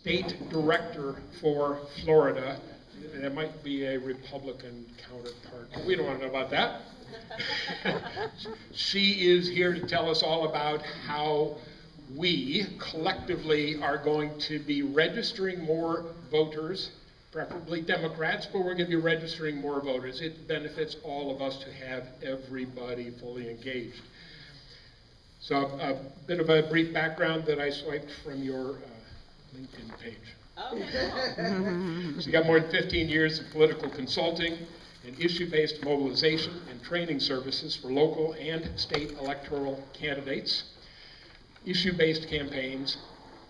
state director for Florida. That might be a Republican counterpart. We don't want to know about that. She is here to tell us all about how we collectively are going to be registering more voters, preferably Democrats, but we're going to be registering more voters. It benefits all of us to have everybody fully engaged. So a bit of a brief background that I swiped from your LinkedIn page. Okay. So you got more than 15 years of political consulting and issue-based mobilization and training services for local and state electoral candidates, issue-based campaigns,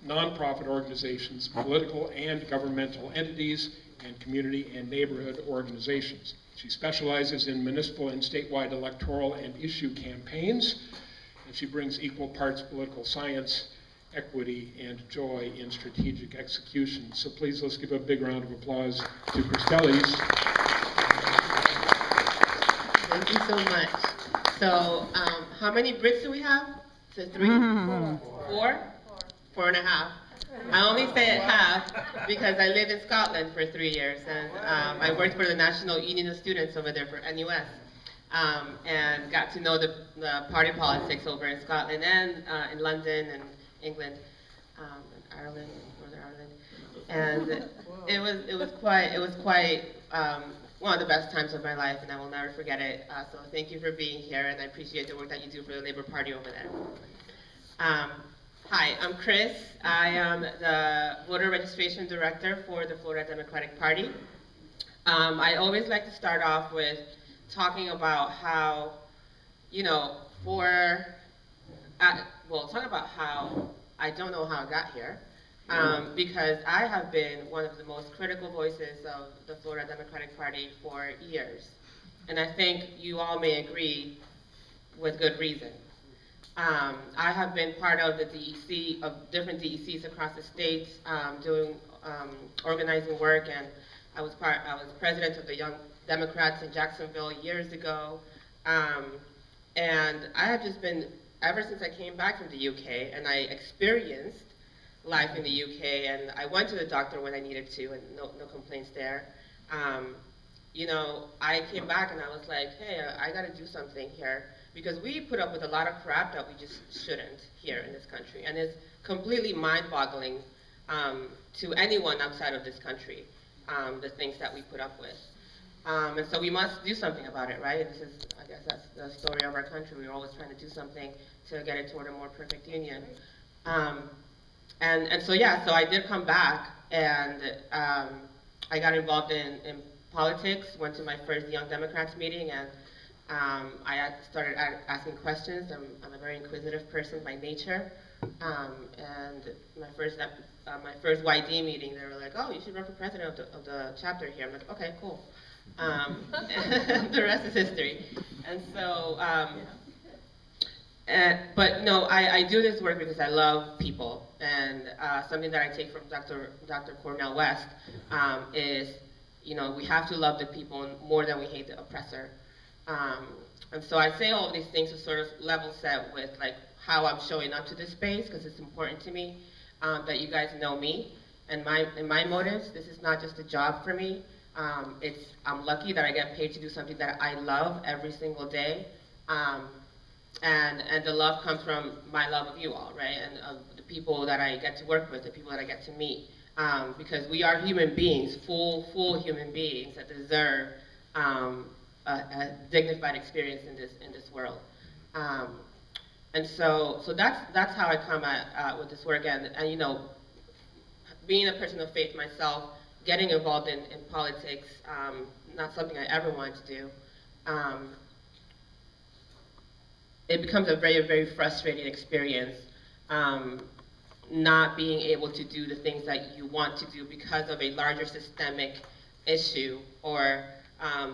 nonprofit organizations, political and governmental entities, and community and neighborhood organizations. She specializes in municipal and statewide electoral and issue campaigns, and she brings equal parts political science, equity, and joy in strategic execution. So please, let's give a big round of applause to Kristellys. Thank you so much. So, how many Brits do we have? So 3? 4? 4 and a half. I only say it half because I lived in Scotland for 3 years, and I worked for the National Union of Students over there for NUS, and got to know the party politics over in Scotland and in London and England, and Ireland, Northern Ireland, and it was quite one of the best times of my life, and I will never forget it. So thank you for being here, and I appreciate the work that you do for the Labour Party over there. Hi, I'm Chris. I am the voter registration director for the Florida Democratic Party. I always like to start off with talking about how, you know, talk about how I don't know how I got here, because I have been one of the most critical voices of the Florida Democratic Party for years. And I think you all may agree with good reason. I have been part of the DEC, of different DECs across the state, doing organizing work, and I was president of the Young Democrats in Jacksonville years ago. And I have just been, ever since I came back from the UK, and I experienced life in the UK, and I went to the doctor when I needed to, and no complaints there. You know, I came back and I was like, hey, I gotta do something here, because we put up with a lot of crap that we just shouldn't here in this country, and it's completely mind-boggling to anyone outside of this country, the things that we put up with. And so we must do something about it, right? This is, I guess that's the story of our country. We're always trying to do something to get it toward a more perfect union. And so yeah, so I did come back, and I got involved in politics, went to my first Young Democrats meeting, and I started asking questions. I'm a very inquisitive person by nature. And my first YD meeting, they were like, oh, you should run for president of the chapter here. I'm like, okay, cool. The rest is history. And so, but no, I do this work because I love people, and something that I take from Dr. Cornel West is, you know, we have to love the people more than we hate the oppressor. And so I say all of these things to sort of level set with like how I'm showing up to this space, because it's important to me that you guys know me and my motives. This is not just a job for me. I'm lucky that I get paid to do something that I love every single day. And the love comes from my love of you all, right? And of the people that I get to work with, the people that I get to meet. Because we are human beings, full human beings that deserve a dignified experience in this world. And so that's how I come at with this work. And you know, being a person of faith myself, getting involved in politics, not something I ever wanted to do. It becomes a very, very frustrating experience, not being able to do the things that you want to do because of a larger systemic issue, or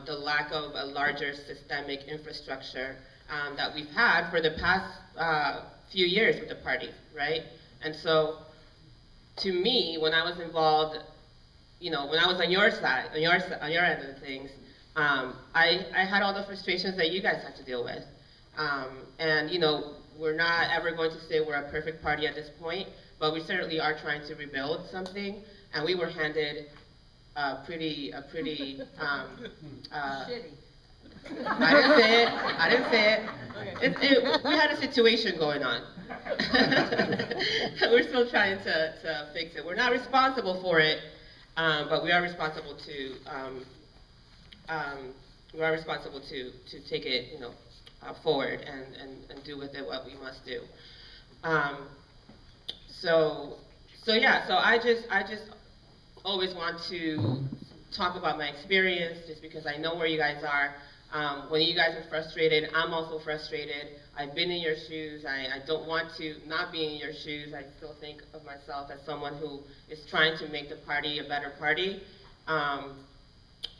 the lack of a larger systemic infrastructure that we've had for the past few years with the party, right? And so, to me, when I was involved, you know, when I was on your side, on your end of the things, I had all the frustrations that you guys had to deal with. And you know, we're not ever going to say we're a perfect party at this point, but we certainly are trying to rebuild something, and we were handed a pretty, Shitty. I didn't say it. We had a situation going on. We're still trying to fix it. We're not responsible for it, but we are responsible to take it, forward and do with it what we must do. So I just always want to talk about my experience, just because I know where you guys are. When you guys are frustrated, I'm also frustrated. I've been in your shoes. I don't want to not be in your shoes. I still think of myself as someone who is trying to make the party a better party.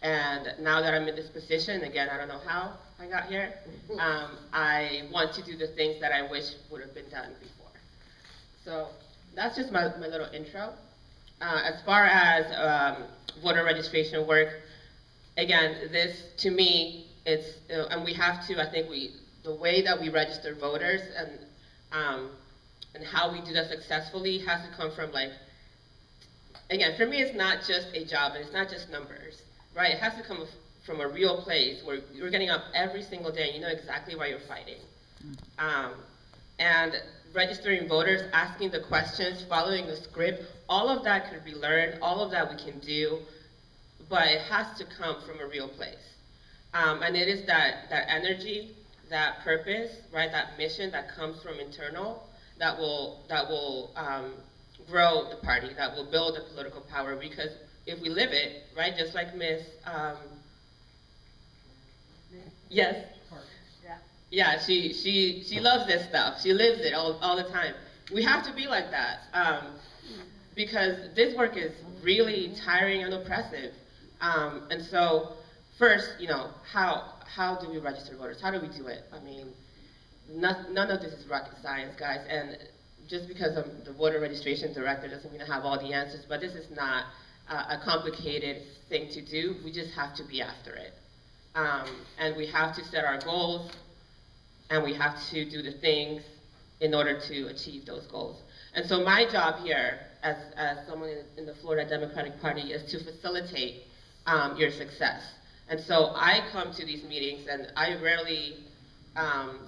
And now that I'm in this position, again, I don't know how I got here, I want to do the things that I wish would have been done before. So that's just my little intro. As far as voter registration work, again, this, to me, it's, and we have to, I think the way that we register voters and how we do that successfully has to come from, like, again, for me, it's not just a job, and it's not just numbers, right? It has to come from a real place where you're getting up every single day and you know exactly why you're fighting. And registering voters, asking the questions, following the script, all of that could be learned, all of that we can do, but it has to come from a real place. And it is that energy, that purpose, right, that mission that comes from internal, that will grow the party, that will build the political power, because if we live it, right, just like Miss, yes? Yeah, she loves this stuff. She lives it all the time. We have to be like that, because this work is really tiring and oppressive. And so, first, how do we register voters? How do we do it? I mean, none of this is rocket science, guys. And just because I'm the voter registration director doesn't mean I have all the answers, but this is not a complicated thing to do. We just have to be after it. And we have to set our goals, and we have to do the things in order to achieve those goals. And so my job here, as someone in the Florida Democratic Party, is to facilitate your success. And so I come to these meetings, and I rarely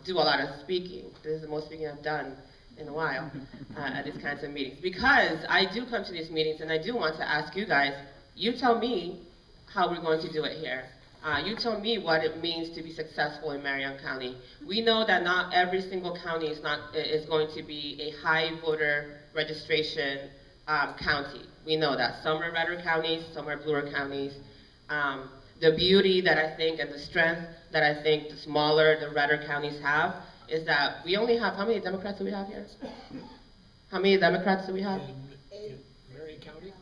do a lot of speaking. This is the most speaking I've done in a while at these kinds of meetings. Because I do come to these meetings, and I do want to ask you guys, you tell me how we're going to do it here. You tell me what it means to be successful in Marion County. We know that not every single county is going to be a high voter registration county. We know that. Some are redder counties, some are bluer counties. The beauty that I think, and the strength that I think the smaller, the redder counties have, is that we only have, how many Democrats do we have here? How many Democrats do we have? In Marion County?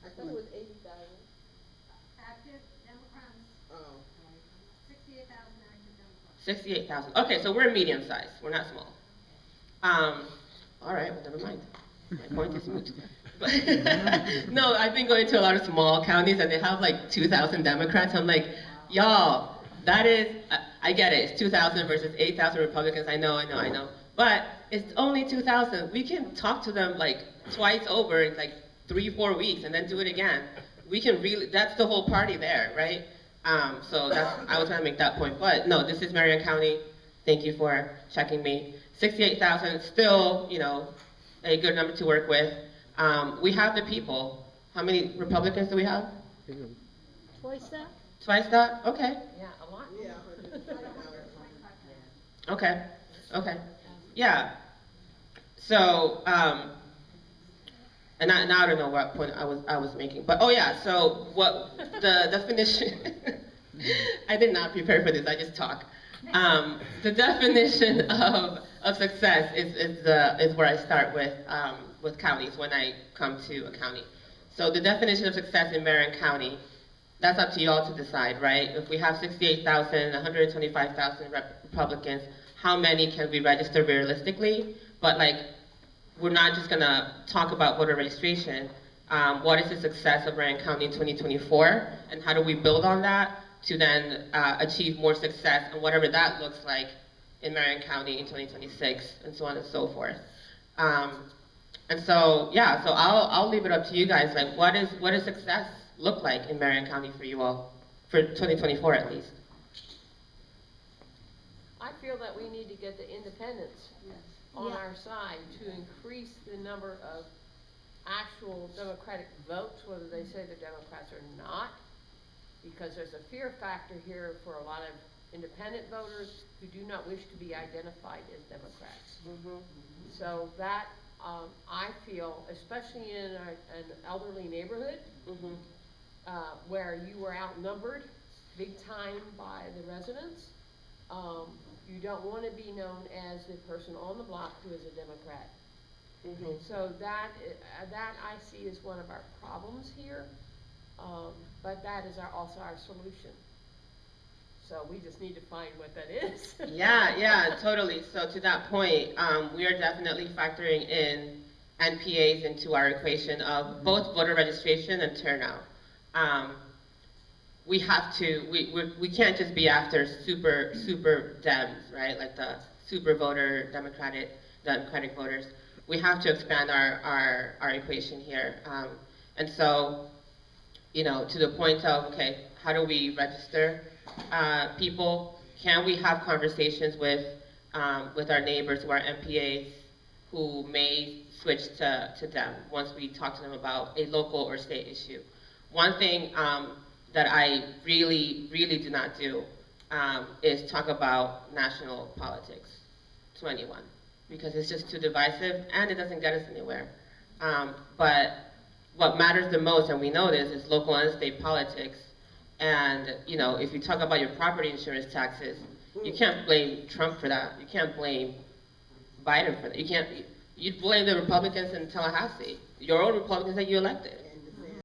I thought it was 80,000. Active Democrats. Oh. 68,000 active Democrats. 68,000. Okay, so we're medium size. We're not small. All right, well, never mind. My point is moot. But no, I've been going to a lot of small counties, and they have like 2,000 Democrats. I'm like, y'all, that is, I get it. It's 2,000 versus 8,000 Republicans. I know. But it's only 2,000. We can talk to them like twice over in like 3-4 weeks, and then do it again. We can really, that's the whole party there, right? So I was trying to make that point. But no, this is Marion County. Thank you for checking me. 68,000, still, a good number to work with. We have the people. How many Republicans do we have? Twice that? Twice that? Okay. Yeah, a lot. Yeah. Okay. Yeah. So, and now I don't know what point I was making, but oh yeah. So what the definition? I did not prepare for this. I just talk. The definition of success is where I start with counties when I come to a county. So the definition of success in Marion County, that's up to y'all to decide, right? If we have 68,000, 125,000 Republicans, how many can we register realistically? But like, we're not just gonna talk about voter registration. What is the success of Marion County in 2024? And how do we build on that to then achieve more success and whatever that looks like in Marion County in 2026, and so on and so forth. And so, yeah, so I'll leave it up to you guys. Like, what does success look like in Marion County for you all, for 2024 at least? I feel that we need to get the independents on Yeah. our side to increase the number of actual Democratic votes, whether they say they're Democrats or not, because there's a fear factor here for a lot of independent voters who do not wish to be identified as Democrats. So that, I feel, especially in an elderly neighborhood, where you were outnumbered big time by the residents, you don't want to be known as the person on the block who is a Democrat. So that I see as one of our problems here, but that is also our solution. So we just need to find what that is. Yeah, totally. So to that point, we are definitely factoring in NPAs into our equation of both voter registration and turnout. We have to, we can't just be after super Dems, right? Like the super voter Democratic voters. We have to expand our equation here. And so, you know, to the point of, okay, how do we register people? Can we have conversations with our neighbors who are MPAs who may switch to Dem once we talk to them about a local or state issue? One thing that I really do not do is talk about national politics to anyone, because it's just too divisive and it doesn't get us anywhere. But what matters the most, and we know this, is local and state politics. And, you know, if you talk about your property insurance taxes, you can't blame Trump for that. You can't blame Biden for that. You blame the Republicans in Tallahassee, your own Republicans that you elected.